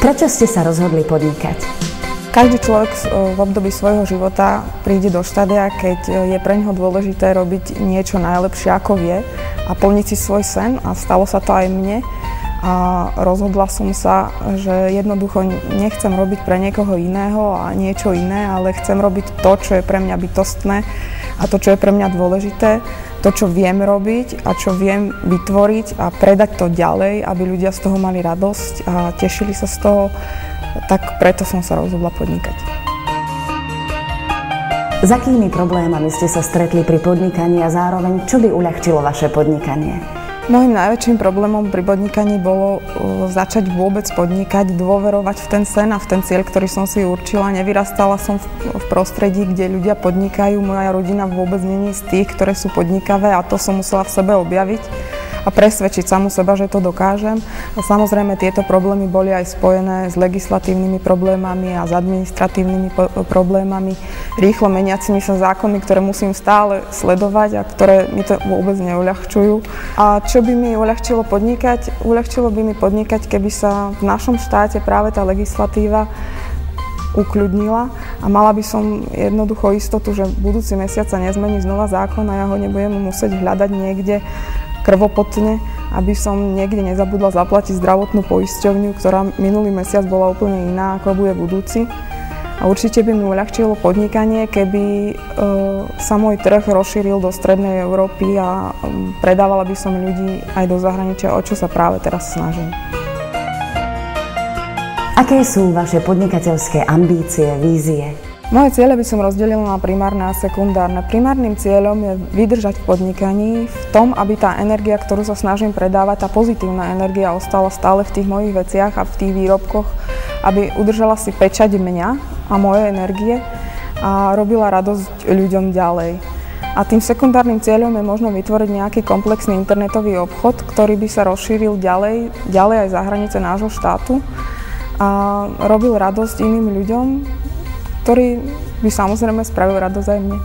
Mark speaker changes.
Speaker 1: Prečo ste sa rozhodli podnikať?
Speaker 2: Každý človek v období svojho života príde do štádia, keď je pre ňoho dôležité robiť niečo najlepšie, ako vie a plniť si svoj sen, a stalo sa to aj mne. A rozhodla som sa, že jednoducho nechcem robiť pre niekoho iného a niečo iné, ale chcem robiť to, čo je pre mňa bytostné a to, čo je pre mňa dôležité, to, čo viem robiť a čo viem vytvoriť a predať to ďalej, aby ľudia z toho mali radosť a tešili sa z toho, tak preto som sa rozhodla podnikať.
Speaker 1: S akými problémami ste sa stretli pri podnikaní a zároveň čo by uľahčilo vaše podnikanie?
Speaker 2: Môjim najväčším problémom pri podnikaní bolo začať vôbec podnikať, dôverovať v ten sen a v ten cieľ, ktorý som si určila. Nevyrastala som v prostredí, kde ľudia podnikajú. Moja rodina vôbec nie je z tých, ktoré sú podnikavé, a to som musela v sebe objaviť a presvedčiť samu seba, že to dokážem. A samozrejme tieto problémy boli aj spojené s legislatívnymi problémami a s administratívnymi problémami, rýchlo meniacimi sa zákony, ktoré musím stále sledovať a ktoré mi to vôbec neuľahčujú. A čo by mi uľahčilo podnikať? Uľahčilo by mi podnikať, keby sa v našom štáte práve tá legislatíva ukľudnila a mala by som jednoducho istotu, že budúci mesiac sa nezmení znova zákon a ja ho nebudem musieť hľadať niekde krvopotne, aby som niekde nezabudla zaplatiť zdravotnú poisťovňu, ktorá minulý mesiac bola úplne iná, ako bude budúci. A určite by mi uľahčilo podnikanie, keby sa môj trh rozšíril do strednej Európy a predávala by som ľudí aj do zahraničia, o čo sa práve teraz snažím.
Speaker 1: Aké sú vaše podnikateľské ambície, vízie?
Speaker 2: Moje ciele by som rozdelila na primárne a sekundárne. Primárnym cieľom je vydržať v podnikaní v tom, aby tá energia, ktorú sa snažím predávať, tá pozitívna energia ostala stále v tých mojich veciach a v tých výrobkoch, aby udržala si pečať mňa a moje energie a robila radosť ľuďom ďalej. A tým sekundárnym cieľom je možno vytvoriť nejaký komplexný internetový obchod, ktorý by sa rozšíril ďalej aj za hranice nášho štátu a robil radosť iným ľuďom, ktorý by samozrejme spravil radosť aj mne.